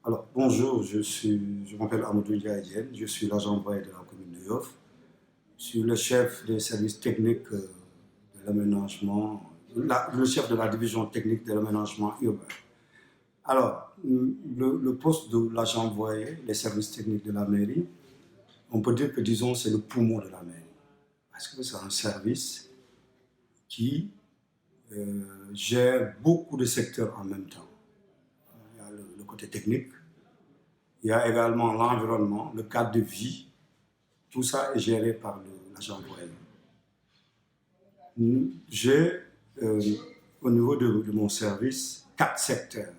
Alors, bonjour, je m'appelle Amadou Ndiaye, je suis l'agent envoyé de la commune de Yoff. Je suis le chef des services techniques de l'aménagement, le chef de la division technique de l'aménagement urbain. Alors, le poste de l'agent envoyé, les services techniques de la mairie, on peut dire que, disons, c'est le poumon de la mairie. Parce que c'est un service qui gère beaucoup de secteurs en même temps. Il y a le côté technique, il y a également l'environnement, le cadre de vie. Tout ça est géré par l'agent envoyé. J'ai, au niveau de mon service, 4 secteurs.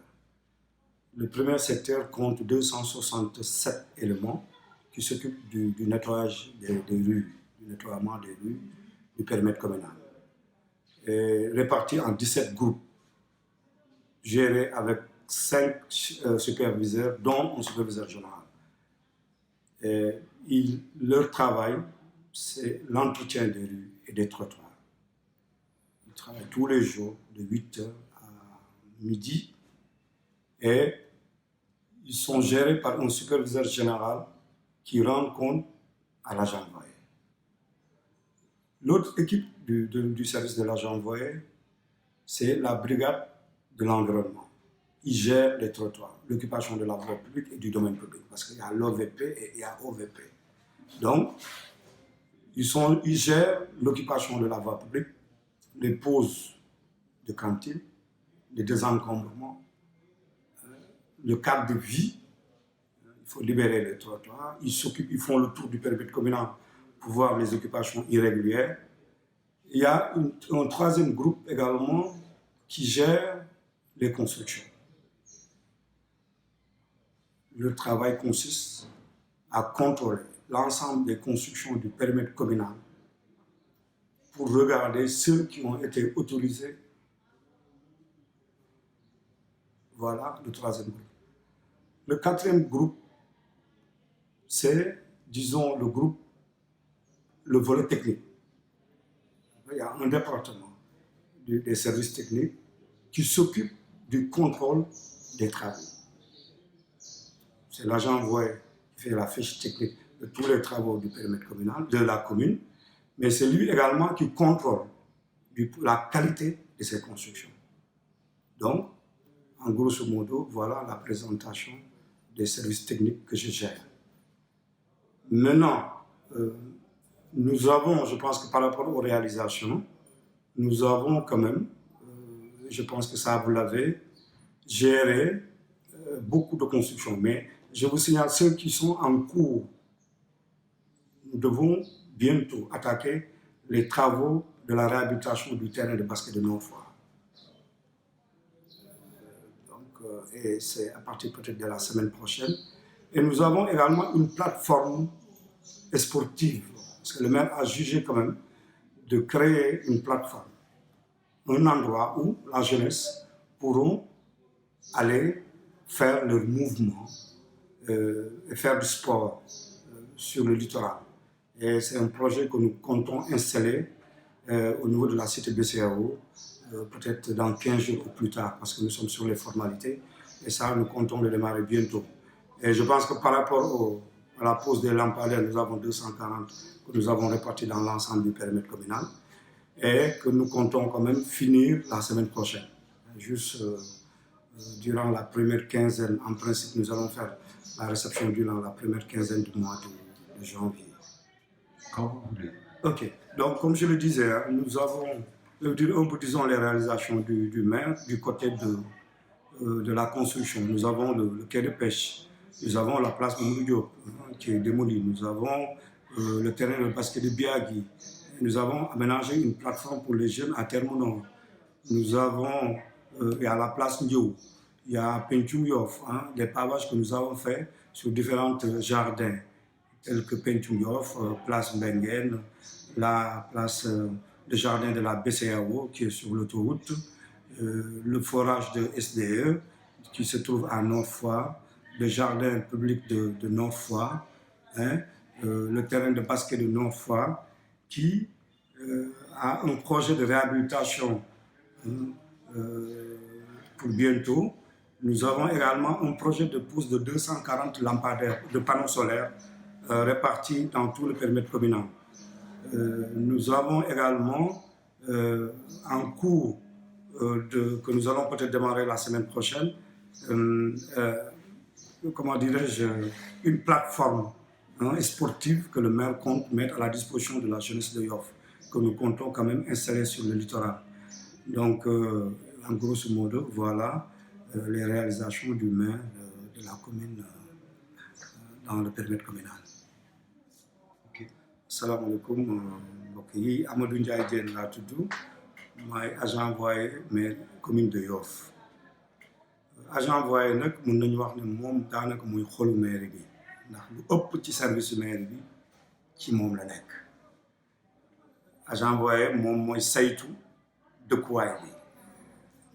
Le premier secteur compte 267 éléments qui s'occupent du nettoyage des rues, du nettoiement des rues, du périmètre communal. Répartis en 17 groupes, gérés avec 5 superviseurs, dont un superviseur général. Leur travail, c'est l'entretien des rues et des trottoirs. Ils travaillent tous les jours de 8h à midi et ils sont gérés par un superviseur général qui rend compte à l'agent envoyé. L'autre équipe du service de l'agent envoyé, c'est la brigade de l'environnement. Ils gèrent les trottoirs, l'occupation de la voie publique et du domaine public, parce qu'il y a l'OVP et il y a OVP. Donc, ils gèrent l'occupation de la voie publique, les pauses de cantine, les désencombrements, le cadre de vie. Il faut libérer les trottoirs. Ils font le tour du périmètre communal pour voir les occupations irrégulières. Il y a un troisième groupe également qui gère les constructions. Le travail consiste à contrôler l'ensemble des constructions du périmètre communal pour regarder ceux qui ont été autorisés. Voilà le troisième groupe. Le quatrième groupe, c'est, disons, le volet technique. Il y a un département des services techniques qui s'occupe du contrôle des travaux. C'est l'agent envoyé qui fait la fiche technique de tous les travaux du périmètre communal, de la commune, mais c'est lui également qui contrôle la qualité de ces constructions. Donc, en grosso modo, voilà la présentation des services techniques que je gère. Maintenant, nous avons, je pense que par rapport aux réalisations, nous avons quand même, je pense que ça vous l'avez, géré beaucoup de constructions. Mais je vous signale ceux qui sont en cours. Nous devons bientôt attaquer les travaux de la réhabilitation du terrain de basket de Nord-Foire. Et c'est à partir peut-être de la semaine prochaine. Et nous avons également une plateforme sportive, parce que le maire a jugé quand même de créer une plateforme, un endroit où la jeunesse pourront aller faire leur mouvement et faire du sport sur le littoral. Et c'est un projet que nous comptons installer au niveau de la cité BCAO, peut-être dans 15 jours ou plus tard, parce que nous sommes sur les formalités. Et ça, nous comptons le démarrer bientôt. Et je pense que par rapport à la pose des lampadaires, nous avons 240 que nous avons répartis dans l'ensemble du périmètre communal et que nous comptons quand même finir la semaine prochaine. Juste durant la première quinzaine, en principe, nous allons faire la réception durant la première quinzaine du mois de janvier. Quand vous voulez. Ok, donc comme je le disais, nous avons, disons, les réalisations du maire du côté de la construction. Nous avons le quai de pêche, nous avons la place Mamadou Diop qui est démolie, nous avons le terrain de basket de Biagui, nous avons aménagé une plateforme pour les jeunes à Termonor, nous avons, et à la place Ndiou, il y a Pentium Yoff, des pavages que nous avons fait sur différents jardins, tels que Pentium Yoff, place Bengen, la place, le jardin de la BCAO qui est sur l'autoroute, le forage de SDE qui se trouve à Nord-Foire, le jardin public de Nord-Foire, le terrain de basket de Nord-Foire qui a un projet de réhabilitation pour bientôt, Nous avons également un projet de pose de 240 lampadaires de panneaux solaires répartis dans tout le périmètre communal. Nous avons également en cours que nous allons peut-être démarrer la semaine prochaine, comment dirais-je, une plateforme sportive que le maire compte mettre à la disposition de la jeunesse de Yoff, que nous comptons quand même installer sur le littoral. Donc, en grosso modo, voilà les réalisations du maire de la commune dans le périmètre communal. Ok. Salam alaikum, mbokk yi Amadou Ndiaye Diène laa tudd maay agent envoyé maire commune de Yoff. Agent envoyé nag mun nañu wax ne moom daanaka muy xolu maire bi ndax lu ëpp ci service maire bi ci moom la nekk. Agent envoyé moom mooy saytu dëkkuwaay bi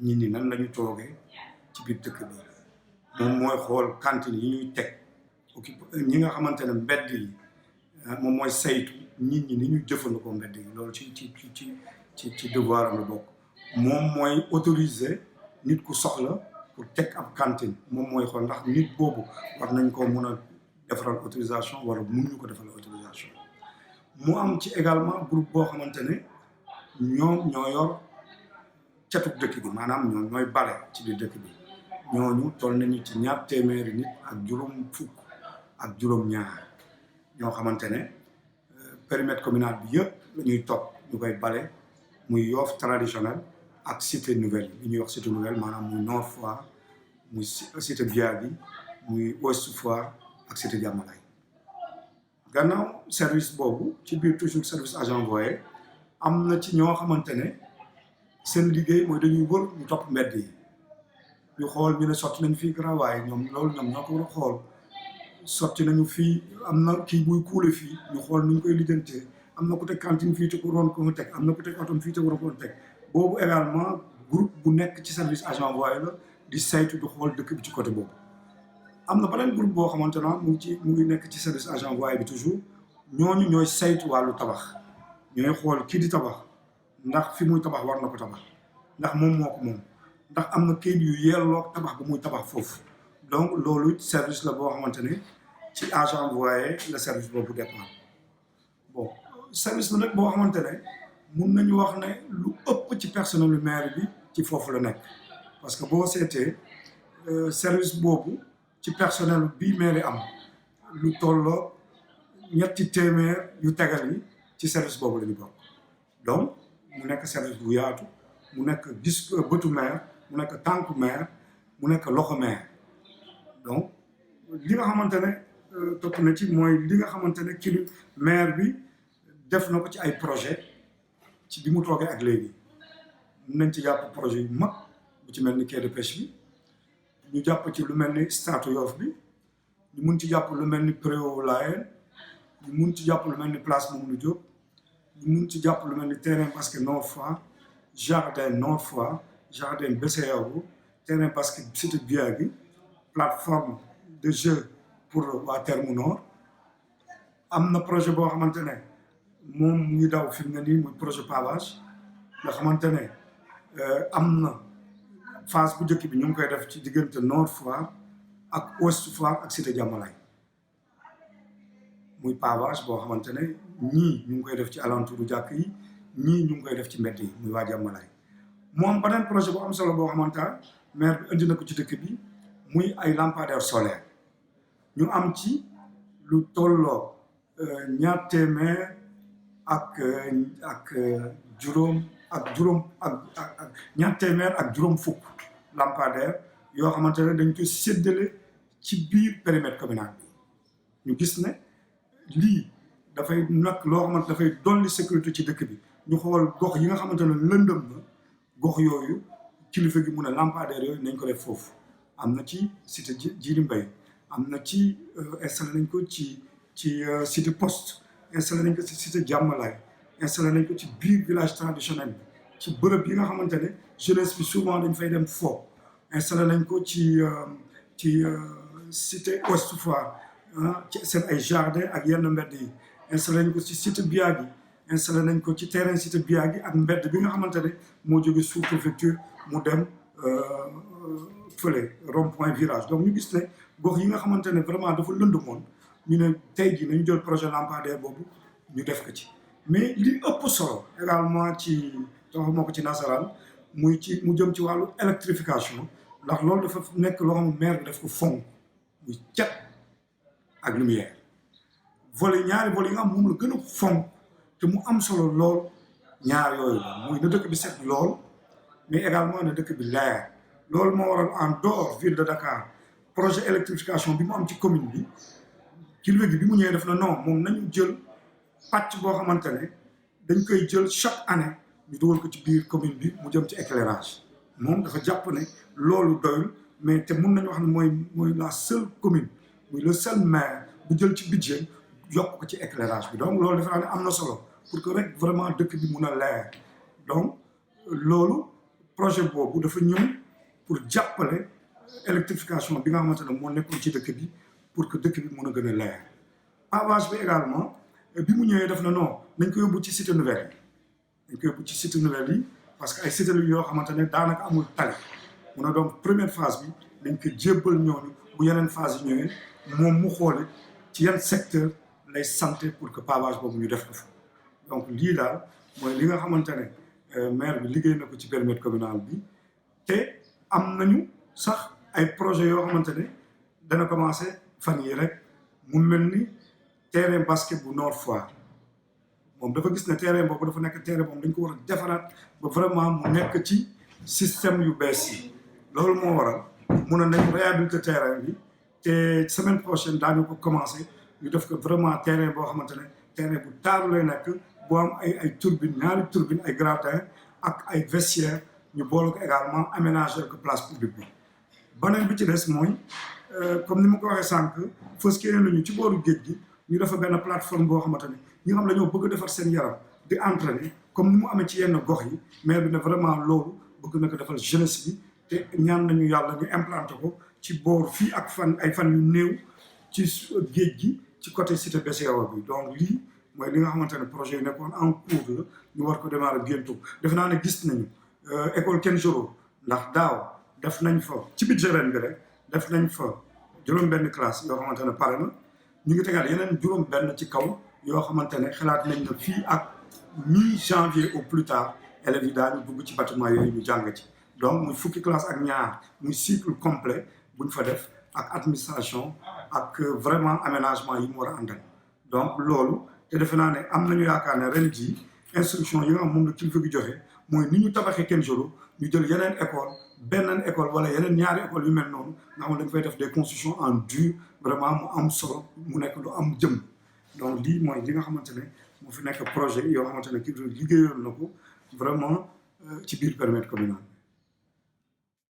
nit ñi nan lañu toogee ci biir dëkk bi moom mooy xool cantine yi ñuy teg ñi nga xamante ne mbedd yi moom mooy saytu nit ñi ni ñu jëfandikoo mbedd yi loolu ci devoir am la bokk. moom mooy autoriser nit ku soxla pour teg ab cantine moom mooy xool ndax nit boobu war nañ ko mun a defaral autorisation wala mënuñu ko defaral autorisation. mu am ci également groupe boo xamante ne ñoom ñoo yor catu dëkk bi maanaam ñoom ñooy bale ci biir dëkk bi ñooñu toll nañu ci 200 nit ak juróom fukk ak juróom ñaar ñoo xamante ne périmètre communal bi yëpp la ñuy topp ñu koy bale muy Yoff traditionnel ak cité nouvelle bi ñuy wax cité nouvelle maanaam muy Nord Foire muy cité Biagui muy Ouest Foire ak cité Diamalaye. gannaaw service boobu ci biir toujours service agent envoyé am na ci ñoo xamante ne seen liggéey mooy dañuy wër ñu topp mbedd yi ñu xool ñu ne sotti nañ fii garawaay ñoom loolu ñoom ñoo ko war a xool sotti nañu fii am na kii buy kuule fii ñu xool nu ñu koy lijjantee am na ku teg cantine fii te ku waroon ko teg am na ku teg otom fii te waroon ko teg boobu également groupe bu nekk ci service agent envoyé la di saytu di xool dëkk bi ci côté boobu. am na beneen groupe boo xamante ne mu ngi nekk ci service agent envoyé bi toujours ñooñu ñooy saytu wàllu tabax ñooy xool kii di tabax ndax fi muy tabax war na ko tabax ndax moom moo ko moom ndax am na kayit yu yelloo tabax bu muy tabax foofu. donc loolu service la boo xamante ne ci agent envoyé la service boobu dépend. bon service la nag boo xamante ne mun nañu wax ne lu ëpp ci personnel lu maire bi ci foofu la nekk parce que boo seetee service boobu ci personnel bii maire am lu tolloo 300 yu tegal yi ci service boobu la ñu bokk. donc mu nekk service bu yaatu mu nekk bëtu maire mu nekk tànku maire mu nekk loxo maire. donc li nga xamante ne topp na ci mooy li nga xamante ne kii maire bi def na ko ci ay projet ci bi mu toogee ak léegi mun nañ ci jàpp projet yu mag bu ci mel ni quai de pêche bi ñu jàpp ci lu mel ni stade Yoff bi ñu mun ci jàpp lu mel ni Préau Layène ñu mun ci jàpp lu mel ni place Mamadou Diop ñu mun ci jàpp lu mel ni terrain basket Nord Foire jardin Nord Foire jardin BCEAO terrain basket cité Biagui plateforme de jeu pour waa Terme Nord. am na projet boo xamante ne moom mu ngi daw fi mu ne nii muy projet pavage nga xamante ne am na phase bu njëkk bi ñu ngi koy def ci diggante Nord Foire ak Ouest Foire ak cité Diamalaye muy pavage boo xamante ne ñii ñu ngi koy def ci alentour jàkk yi ñii ñu ngi koy def ci mbedd yi muy waa Diamalaye. moom beneen projet bu am solo boo xamante ne maire bi indi na ko ci dëkk bi muy ay lampadaires solaires ñu am ci lu tolloo 200 ak juróom 200 ak juróom fukk lampadaires yoo xamante ne dañ ko séddale ci biir périmètre communal bi. ñu gis ne lii dafay nag loo xamante dafay dolli sécurité ci dëkk bi ñu xool gox yi nga xamante ne lëndëm na gox yooyu kilifa gi mun a lampadaires yooyu nañ ko def foofu. am na ci cité Djily Mbaye am na ci installé nañ ko ci cité poste installé nañ ko ci cité Diamalaye installé nañ ko ci biir village traditionnel bi ci bërëb yi nga xamante ne jeunesse bi souvent dañ fay dem fo installé nañ ko ci cité Ouest Foire ci seen ay jardin ak yenn mbedd yi installé nañ ko ci cité Biagui installé nañ ko ci terrain cité Biagui ak mbedd bi nga xamante ne moo jóge sous préfecture mu dem fële rond point virage donc ñu gis ne gox yi nga xamante ne vraiment dafa lëndëmoon ñu ne tey jii nañu jël projet lampadaire boobu ñu def ko ci mais li ëpp solo également ci tax moo ko ci nasaraan mu jëm ci wàllu électrification ndax loolu dafa nekk loo xam ne maire bi daf ko fonk muy cet ak lumière ñaari volet yi nga xam moom la gën a fonk te mu am solo lool ñaar yooyu la muy na dëkk bi set lool mais également na dëkk bi leer loolu moo waral en dehors ville de Dakar projet électrification bi mu am ci commune bi kilifa gi bi mu ñëwee def na non moom nañu jël pàcc boo xamante ne dañ koy jël chaque année ñu dugal ko ci biir commune bi mu jëm ci éclairage moom dafa jàpp ne loolu doyul mais te mun nañu wax ne mooy la seule commune muy le seul maire bu jël ci budget yokk ko ci éclairage bi donc loolu defe naa ne am na solo pour que rek vraiment dëkk bi mun a leer donc loolu projet boobu dafa ñëw pour jàppale électrification bi nga xamante ne moo nekkoon ci dëkk bi pour que dëkk bi mun a gën a leer pavage bi également bi mu ñëwee def na non nañ ko yóbbu ci cité nouvelle yi dañ ko yóbbu ci cité nouvelle yi parce que ay cité la yoo xamante ne daanaka amul tali mun a donc première phase bi dañ ko jébbal ñooñu bu yeneen phase yi ñëwee moom mu xoole ci yan secteur lay santé pour que pavage boobu ñu def ko fa donc lii daal mooy li nga xamante ne maire bi liggéey na ko ci périmètre communal bi te am nañu sax ay projets yoo xamante ne dana commencé fan yi rek mu mel ni terrain basket bu Nord Foire moom dafa gis ne terrain boobu dafa nekk terrain boobu dañ ko war a defaraat ba vraiment mu nekk ci système yu bees yi loolu moo waral mun nañ réhabiliter terrain bi te semaine prochaine daañu ko commencé ñu def ko vraiment terrain boo xamante ne terrain bu taaru lay nekk boo am ay turbine ñaari turbine ay gradin ak ay vestiaire ñu boole ko également aménager ko place publique bi beneen bi ci des mooy comme ni ma ko waxee sànq fës kee nañu ci booru géej gi ñu defa benn plateforme boo xamante ne ñi nga xam ne dañoo bëgg a defar seen yaram di entraîner comme ni mu amee ci yenn gox yi mais bi ne vraiment loolu bëgg na ko defal jeunesse bi te ñaan nañu yàlla ñu implanté ko ci boor fii ak ay fan yu néew ci géej gi ci côté cité BCEAO bi donc lii mooy li nga xamante ne projet yi nekkoon en cours la ñu war ko démarrer bientôt defe naa ne gis nañu école Kenjoro ndax daaw def nañ fa ci budget ren bi rek def nañ fa juróom-benn classe yoo xamante ne pare na ñu ngi tegaat yeneen juróom-benn ci kaw yoo xamante ne xalaat nañ ne fii ak mi-janvier au plus tard élèves yi daañu dugg ci bâtiment yooyu ñu jàng ci donc muy fukki classe ak ñaar muy cycle complet buñ fa def ak administration ak vraiment aménagement yi mu war a àndal donc loolu te defe naa ne am nañu yaakaar ne ren jii instruction yi nga xam moom la kilifa gi joxe mooy ni ñu tabaxee Kenjoro ñu jël yeneen école beneen école wala yeneen ñaari école yu mel noonu nga xam ne dañ fay def des constructions en dur vraiment mu am solo mu nekk lu am jëm donc lii mooy li nga xamante ne moo fi nekk projet yoo xamante ne kii liggéeyoon na ko vraiment ci biir périmètre communal